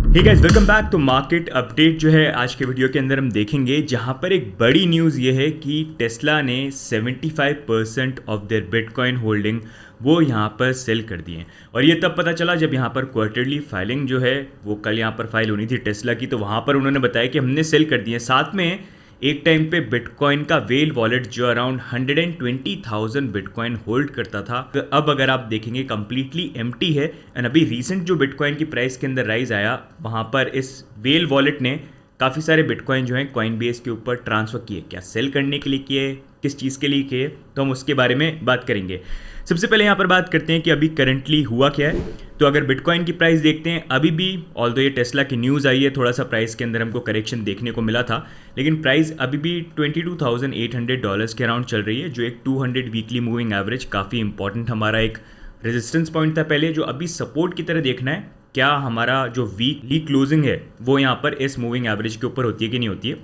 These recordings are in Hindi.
हे गाइस, वेलकम बैक। तो मार्केट अपडेट जो है आज के वीडियो के अंदर हम देखेंगे, जहां पर एक बड़ी न्यूज़ ये है कि टेस्ला ने 75% ऑफ देयर बिटकॉइन होल्डिंग वो यहाँ पर सेल कर दिए। और ये तब पता चला जब यहाँ पर क्वार्टरली फाइलिंग जो है वो कल यहाँ पर फाइल होनी थी टेस्ला की, तो वहाँ पर उन्होंने बताया कि हमने सेल कर दिए। साथ में एक टाइम पे बिटकॉइन का वेल वॉलेट जो अराउंड 120,000 बिटकॉइन होल्ड करता था, तो अब अगर आप देखेंगे कंप्लीटली एम्प्टी है। एंड अभी रिसेंट जो बिटकॉइन की प्राइस के अंदर राइज आया, वहाँ पर इस वेल वॉलेट ने काफ़ी सारे बिटकॉइन जो हैं कॉइनबेस के ऊपर ट्रांसफ़र किए। क्या सेल करने के लिए किए, किस चीज़ के लिए किए, तो हम उसके बारे में बात करेंगे। सबसे पहले यहाँ पर बात करते हैं कि अभी करंटली हुआ क्या है। तो अगर बिटकॉइन की प्राइस देखते हैं, अभी भी ऑल्दो ये टेस्ला की न्यूज़ आई है, थोड़ा सा प्राइस के अंदर हमको करेक्शन देखने को मिला था, लेकिन प्राइस अभी भी $22,800 के अराउंड चल रही है, जो एक 200 वीकली मूविंग एवरेज काफ़ी इंपॉर्टेंट हमारा एक रेजिस्टेंस पॉइंट था पहले, जो अभी सपोर्ट की तरह देखना है क्या हमारा जो वीकली क्लोजिंग है वो यहाँ पर इस मूविंग एवरेज के ऊपर होती है कि नहीं होती है।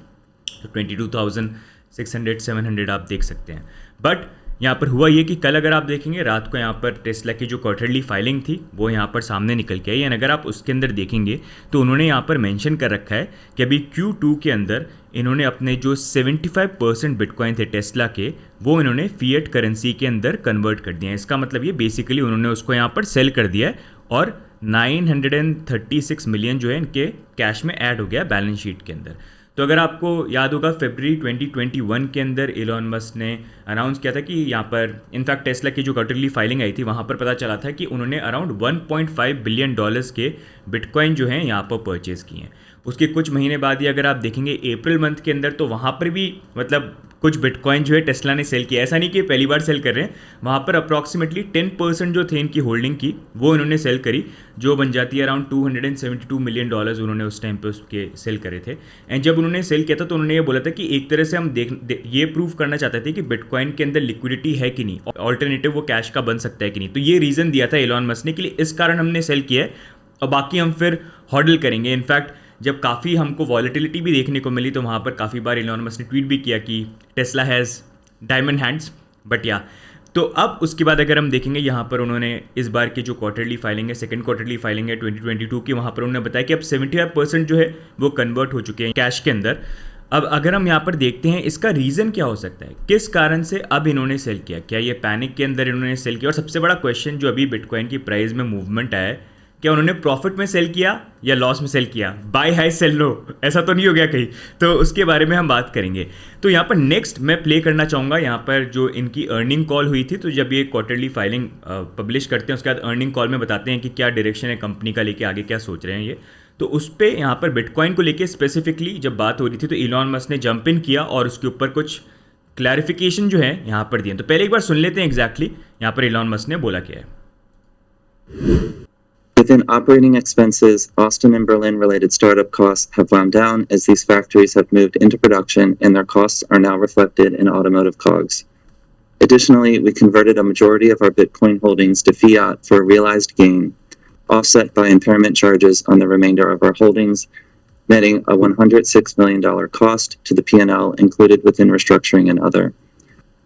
तो 22,600 700 आप देख सकते हैं। बट यहाँ पर हुआ ये कि कल अगर आप देखेंगे रात को यहाँ पर टेस्ला की जो क्वार्टरली फाइलिंग थी वो यहाँ पर सामने निकल के आई। एंड अगर आप उसके अंदर देखेंगे तो उन्होंने यहाँ पर मेंशन कर रखा है कि अभी Q2 के अंदर इन्होंने अपने जो 75% बिटकॉइन थे टेस्ला के, वो इन्होंने फिएट करेंसी के अंदर कन्वर्ट कर दिया है। इसका मतलब ये बेसिकली उन्होंने उसको यहाँ पर सेल कर दिया है और 936 मिलियन जो है इनके कैश में ऐड हो गया बैलेंस शीट के अंदर। तो अगर आपको याद होगा फरवरी 2021 के अंदर एलन मस्क ने अनाउंस किया था कि यहाँ पर इनफैक्ट टेस्ला की जो क्वार्टरली फाइलिंग आई थी वहाँ पर पता चला था कि उन्होंने अराउंड $1.5 बिलियन के बिटकॉइन जो हैं यहाँ पर परचेज़ किए हैं। उसके कुछ महीने बाद ही अगर आप देखेंगे अप्रैल मंथ के अंदर, तो वहाँ पर भी मतलब कुछ बिटकॉइन जो है टेस्ला ने सेल किया। ऐसा नहीं कि पहली बार सेल कर रहे हैं, वहाँ पर अप्रॉक्सीमेटली 10% जो थे इनकी होल्डिंग की वो इन्होंने सेल करी, जो बन जाती है अराउंड $272 मिलियन उन्होंने उस टाइम पे उसके सेल करे थे। एंड जब उन्होंने सेल किया था तो उन्होंने ये बोला था कि एक तरह से हम ये प्रूव करना चाहते थे कि बिटकॉइन के अंदर लिक्विडिटी है कि नहीं, ऑल्टरनेटिव वो कैश का बन सकता है कि नहीं। तो ये रीज़न दिया था एलन मस्क ने कि इस कारण हमने सेल किया है, और बाकी हम फिर हॉडल करेंगे। इनफैक्ट जब काफ़ी हमको वॉलेटिलिटी भी देखने को मिली तो वहाँ पर काफ़ी बार एलन मस्क ने ट्वीट भी किया कि Tesla has diamond hands, but या। तो अब उसके बाद अगर हम देखेंगे यहाँ पर उन्होंने इस बार की जो क्वार्टरली फाइलिंग है, सेकंड क्वार्टरली फाइलिंग है 2022 की, वहाँ पर उन्होंने बताया कि अब 75% जो है वो कन्वर्ट हो चुके हैं कैश के अंदर। अब अगर हम यहाँ पर देखते हैं इसका रीज़न क्या हो सकता है, किस कारण से अब इन्होंने सेल किया, क्या ये पैनिक के अंदर इन्होंने सेल किया। और सबसे बड़ा क्वेश्चन जो अभी बिटकॉइन की प्राइस में मूवमेंट आया है, क्या उन्होंने प्रॉफिट में सेल किया या लॉस में सेल किया, बाय हाई सेल लो, ऐसा तो नहीं हो गया कहीं। तो उसके बारे में हम बात करेंगे। तो यहाँ पर नेक्स्ट मैं प्ले करना चाहूँगा यहाँ पर जो इनकी अर्निंग कॉल हुई थी। तो जब ये क्वार्टरली फाइलिंग पब्लिश करते हैं उसके बाद अर्निंग कॉल में बताते हैं कि क्या डायरेक्शन है कंपनी का, लेके आगे क्या सोच रहे हैं ये। तो उस पर यहाँ पर बिटकॉइन को लेके स्पेसिफिकली जब बात हो रही थी तो एलन मस्क ने जंप इन किया और उसके ऊपर कुछ क्लैरिफिकेशन जो है यहाँ पर दिए। तो पहले एक बार सुन लेते हैं एग्जैक्टली यहाँ पर एलन मस्क ने बोला क्या है। Within operating expenses, Austin and Berlin related startup costs have wound down as these factories have moved into production and their costs are now reflected in automotive COGS. Additionally, we converted a majority of our Bitcoin holdings to fiat for a realized gain, offset by impairment charges on the remainder of our holdings, netting a $106 million cost to the P&L included within restructuring and other.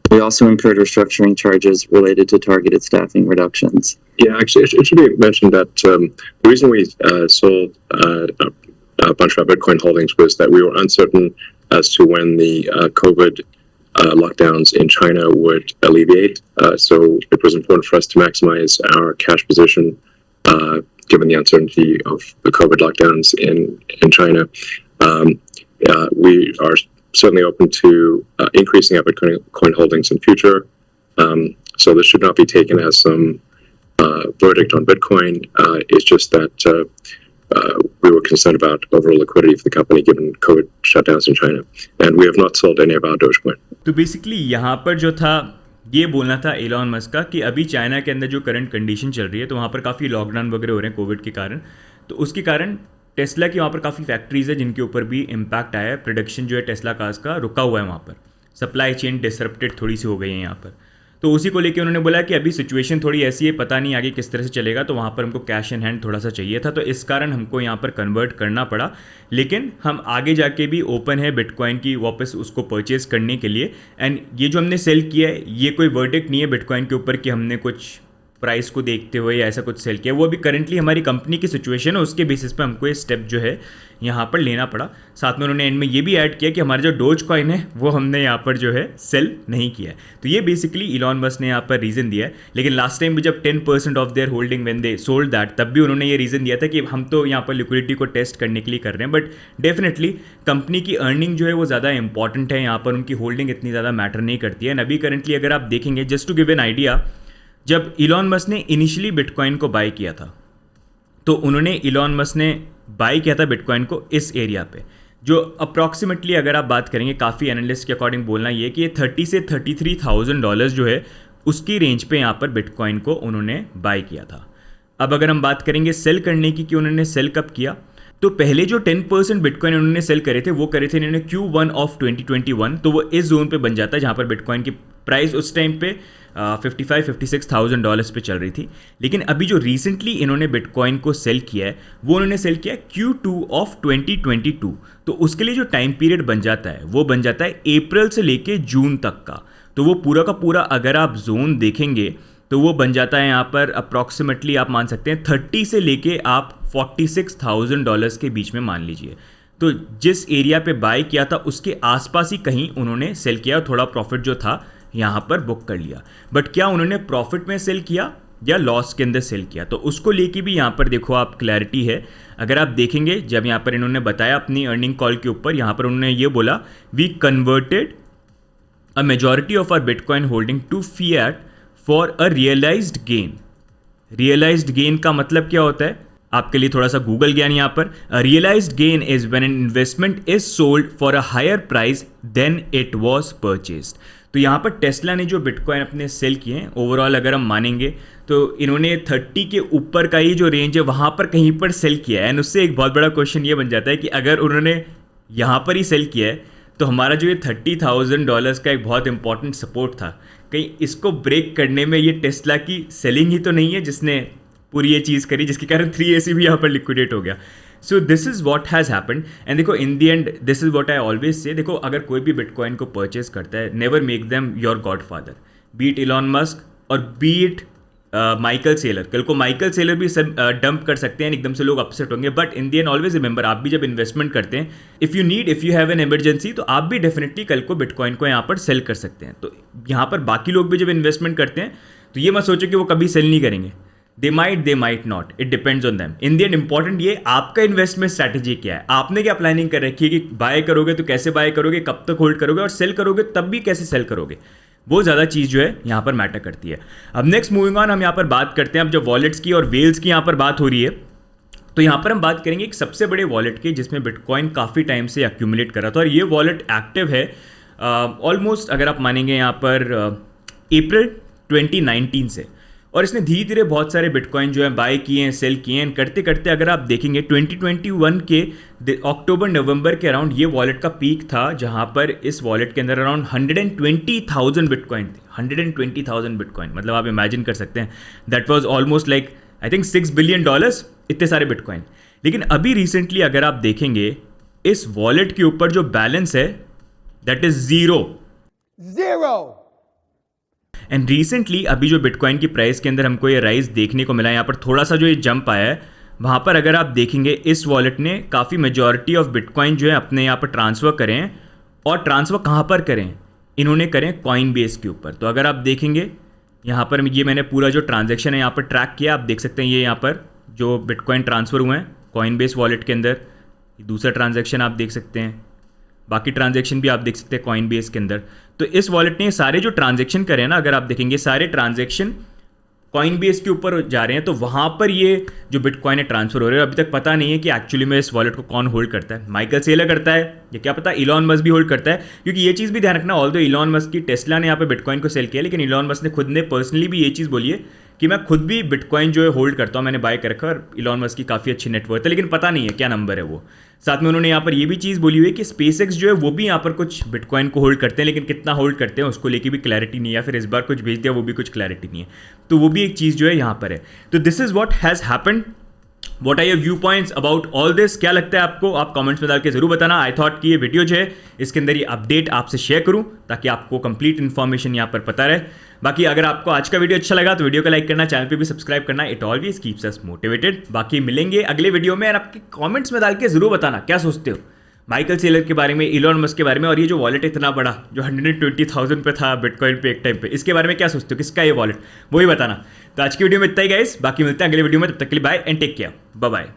We also incurred restructuring charges related to targeted staffing reductions. Yeah, actually, it should be mentioned that the reason we sold a bunch of our Bitcoin holdings was that we were uncertain as to when the COVID lockdowns in China would alleviate. So it was important for us to maximize our cash position given the uncertainty of the COVID lockdowns in China. We are certainly open to increasing our Bitcoin holdings in future. So this should not be taken as some verdict on Bitcoin. It's just that we were concerned about overall liquidity for the company given COVID shutdowns in China. And we have not sold any of our Dogecoin. तो बेसिकली यहाँ पर जो था ये बोलना था एलन मस्क का कि अभी चाइना के अंदर जो करंट कंडीशन चल रही है तो वहाँ पर काफ़ी लॉकडाउन वगैरह हो रहे हैं कोविड के कारण। तो उसके कारण टेस्ला की वहाँ पर काफ़ी फैक्ट्रीज़ है जिनके ऊपर भी इम्पैक्ट आया है। प्रोडक्शन जो है टेस्ला कार्स का रुका हुआ है, वहाँ पर सप्लाई चेन डिसरप्टेड थोड़ी सी हो गई है यहाँ पर। तो उसी को लेके उन्होंने बोला कि अभी सिचुएशन थोड़ी ऐसी है, पता नहीं आगे किस तरह से चलेगा, तो वहाँ पर हमको कैश इन हैंड थोड़ा सा चाहिए था, तो इस कारण हमको यहाँ पर कन्वर्ट करना पड़ा। लेकिन हम आगे जाके भी ओपन है बिटकॉइन की वापस उसको परचेज़ करने के लिए। एंड ये जो हमने सेल किया है ये कोई वर्डिक्ट नहीं है बिटकॉइन के ऊपर कि हमने कुछ प्राइस को देखते हुए या ऐसा कुछ सेल किया, वो अभी करंटली हमारी कंपनी की सिचुएशन है उसके बेसिस पे हमको ये स्टेप जो है यहाँ पर लेना पड़ा। साथ में उन्होंने एंड में ये भी ऐड किया कि हमारा जो डोज कॉइन है वो हमने यहाँ पर जो है सेल नहीं किया है। तो ये बेसिकली इलॉन मस्क ने यहाँ पर रीज़न दिया है। लेकिन लास्ट टाइम भी जब 10% of their holding when they sold that, तब भी उन्होंने ये रीज़न दिया था कि हम तो यहाँ पर लिक्विडिटी को टेस्ट करने के लिए कर रहे हैं, बट डेफिनेटली कंपनी की अर्निंग जो है वो ज़्यादा इंपॉर्टेंट है, यहाँ पर उनकी होल्डिंग इतनी ज़्यादा मैटर नहीं करती है। अभी करंटली अगर आप देखेंगे, just to give an idea, जब इलॉन मस्क ने इनिशियली बिटकॉइन को बाय किया था तो इलॉन मस्क ने बाय किया था बिटकॉइन को इस एरिया पे, जो अप्रॉक्सीमेटली अगर आप बात करेंगे काफ़ी एनालिस्ट के अकॉर्डिंग बोलना ये कि ये $30,000 से $33,000 जो है उसकी रेंज पे यहाँ पर बिटकॉइन को उन्होंने बाय किया था। अब अगर हम बात करेंगे सेल करने की कि उन्होंने सेल कब किया, तो पहले जो 10% बिटकॉइन उन्होंने सेल करे थे वो करे थे इन्होंने Q1 ऑफ 2021, तो वो इस जोन पे बन जाता है जहाँ पर बिटकॉइन की प्राइस उस टाइम पे $55,000-$56,000 पे चल रही थी। लेकिन अभी जो रिसेंटली इन्होंने बिटकॉइन को सेल किया है वो उन्होंने सेल किया Q2 ऑफ 2022, तो उसके लिए जो टाइम पीरियड बन जाता है वो बन जाता है अप्रैल से लेके जून तक का। तो वो पूरा का पूरा अगर आप जोन देखेंगे तो वो बन जाता है यहाँ पर अप्रॉक्सीमेटली आप मान सकते हैं 30 से लेके आप $46,000 के बीच में मान लीजिए। तो जिस एरिया पे बाय किया था उसके आसपास ही कहीं उन्होंने सेल किया, थोड़ा प्रॉफिट जो था यहाँ पर बुक कर लिया। बट क्या उन्होंने प्रॉफिट में सेल किया या लॉस के अंदर सेल किया, तो उसको लेके भी यहाँ पर देखो आप क्लैरिटी है। अगर आप देखेंगे जब यहाँ पर इन्होंने बताया अपनी अर्निंग कॉल के ऊपर, यहाँ पर उन्होंने ये बोला we converted a majority of our bitcoin holding to fiat for a realised gain. Realised gain का मतलब क्या होता है, आपके लिए थोड़ा सा गूगल ज्ञान यहाँ पर। Realised gain is when an investment is sold for a higher price than it was purchased. तो यहाँ पर टेस्ला ने जो बिटकॉइन अपने सेल किए हैं ओवरऑल अगर हम मानेंगे तो इन्होंने 30 के ऊपर का ही जो रेंज है वहाँ पर कहीं पर सेल किया है। एंड उससे एक बहुत बड़ा क्वेश्चन ये बन जाता है कि अगर उन्होंने यहाँ पर ही सेल किया है तो हमारा जो ये $30,000 का एक बहुत इंपॉर्टेंट सपोर्ट था, कहीं इसको ब्रेक करने में ये टेस्ला की सेलिंग ही तो नहीं है जिसने पूरी ये चीज़ करी, जिसके कारण 3AC भी यहाँ पर लिक्विडेट हो गया। So this is what has happened and देखो in the end this is what I always say, देखो अगर कोई भी बिटकॉइन को परचेज करता है, never make them your godfather, beat Elon Musk और बीट माइकल सेलर। कल को माइकल सेलर भी सब डंप कर सकते हैं, एकदम से लोग अपसेट होंगे, but in the and always remember, आप भी जब इन्वेस्टमेंट करते हैं, if you have an emergency, तो आप भी डेफिनेटली कल को बिटकॉइन को यहाँ पर सेल कर सकते हैं। तो यहाँ पर बाकी लोग भी जब इन्वेस्टमेंट करते हैं तो ये मत सोचो कि वो कभी सेल नहीं करेंगे, they might not, it depends on them. In the and important ये आपका इन्वेस्टमेंट स्ट्रैटेजी क्या है, आपने क्या प्लानिंग कर रखी है कि बाय करोगे तो कैसे बाय करोगे, कब तक होल्ड करोगे, और सेल करोगे तब भी कैसे सेल करोगे, वो ज़्यादा चीज़ जो है यहाँ पर मैटर करती है। अब नेक्स्ट मूविंग ऑन, हम यहाँ पर बात करते हैं अब जब वॉलेट्स की और वेल्स की यहाँ पर बात हो रही है, तो यहाँ पर हम बात करेंगे एक सबसे बड़े वॉलेट की जिसमें बिटकॉइन काफ़ी टाइम से एक्यूमुलेट कर रहा था, और ये वॉलेट एक्टिव है ऑलमोस्ट अगर आप मानेंगे यहाँ पर अप्रैल 2019 से, और इसने धीरे धीरे बहुत सारे बिटकॉइन जो है बाय किए हैं, सेल किए हैं, करते करते अगर आप देखेंगे 2021 के अक्टूबर नवंबर के अराउंड ये वॉलेट का पीक था, जहां पर इस वॉलेट के अंदर अराउंड 120,000 बिटकॉइन थे। 120,000 बिटकॉइन, मतलब आप इमेजिन कर सकते हैं that was almost like I think $6 billion, इतने सारे बिटकॉइन। लेकिन अभी रिसेंटली अगर आप देखेंगे इस वॉलेट के ऊपर जो बैलेंस है that is zero. And recently अभी जो बिटकॉइन की प्राइस के अंदर हमको ये राइज देखने को मिला है, यहाँ पर थोड़ा सा जो ये जंप आया है, वहाँ पर अगर आप देखेंगे इस वॉलेट ने काफ़ी मेजॉरिटी ऑफ बिटकॉइन जो है अपने यहाँ पर ट्रांसफ़र करें हैं, और ट्रांसफ़र कहाँ पर करें, इन्होंने करें कॉइनबेस के ऊपर। तो अगर आप देखेंगे यहाँ पर ये मैंने पूरा जो ट्रांजेक्शन है यहाँ पर ट्रैक किया, आप देख सकते हैं ये यहाँ पर जो बिटकॉइन ट्रांसफ़र हुए हैं कॉइनबेस वॉलेट के अंदर, दूसरा ट्रांजेक्शन आप देख सकते हैं, बाकी ट्रांजेक्शन भी आप देख सकते हैं कॉइनबेस के अंदर। तो इस वॉलेट ने सारे जो ट्रांजेक्शन करे हैं ना, अगर आप देखेंगे सारे ट्रांजेक्शन कॉइनबेस के ऊपर जा रहे हैं, तो वहाँ पर ये जो बिटकॉइन है ट्रांसफर हो रहे हैं। अभी तक पता नहीं है कि एक्चुअली में इस वॉलेट को कौन होल्ड करता है, माइकल सेलर करता है या क्या पता इलॉन मस्क भी होल्ड करता है, क्योंकि ये चीज़ भी ध्यान रखना, ऑल्दो इलॉन मस्क की टेस्ला ने यहाँ पे बिटकॉइन को सेल किया, लेकिन इलॉन मस्क ने खुद ने पर्सनली भी ये चीज़ बोली है कि मैं खुद भी बिटकॉइन जो है होल्ड करता हूँ, मैंने बाय कर रखा है, और इलॉन मस्क की काफ़ी अच्छी नेटवर्क है, लेकिन पता नहीं है क्या नंबर है वो। साथ में उन्होंने यहाँ पर ये भी चीज़ बोली हुई है कि स्पेसएक्स जो है वो भी यहाँ पर कुछ बिटकॉइन को होल्ड करते हैं, लेकिन कितना होल्ड करते हैं उसको लेके भी क्लैरिटी नहीं है, या फिर इस बार कुछ भेज दिया वो भी कुछ क्लैरिटी नहीं है, तो वो भी एक चीज़ जो है यहाँ पर है। तो this is what has happened what are your view points about all this? क्या लगता है आपको? आप कमेंट्स में डाल के जरूर बताना। आई थॉट कि ये वीडियो जो है इसके अंदर ये अपडेट आपसे शेयर करूं ताकि आपको कंप्लीट इन्फॉर्मेशन यहाँ पर पता रहे। बाकी अगर आपको आज का वीडियो अच्छा लगा तो वीडियो को लाइक करना, चैनल पे भी सब्सक्राइब करना। It always keeps us motivated. बाकी मिलेंगे अगले वीडियो में और आपके कमेंट्स में डाल के जरूर बताना क्या सोचते हो माइकल सेलर के बारे में, इलॉन मस्क के बारे में, और ये जो वॉलेट इतना बड़ा जो 120,000 पे था बिटकॉइन पे एक टाइम पे, इसके बारे में क्या सोचते हो? किसका ये वॉलेट, वो ही बताना। तो आज की वीडियो में इतना ही गाइस, बाकी मिलते हैं अगले वीडियो में। तब तक के लिए bye and take care, bye bye.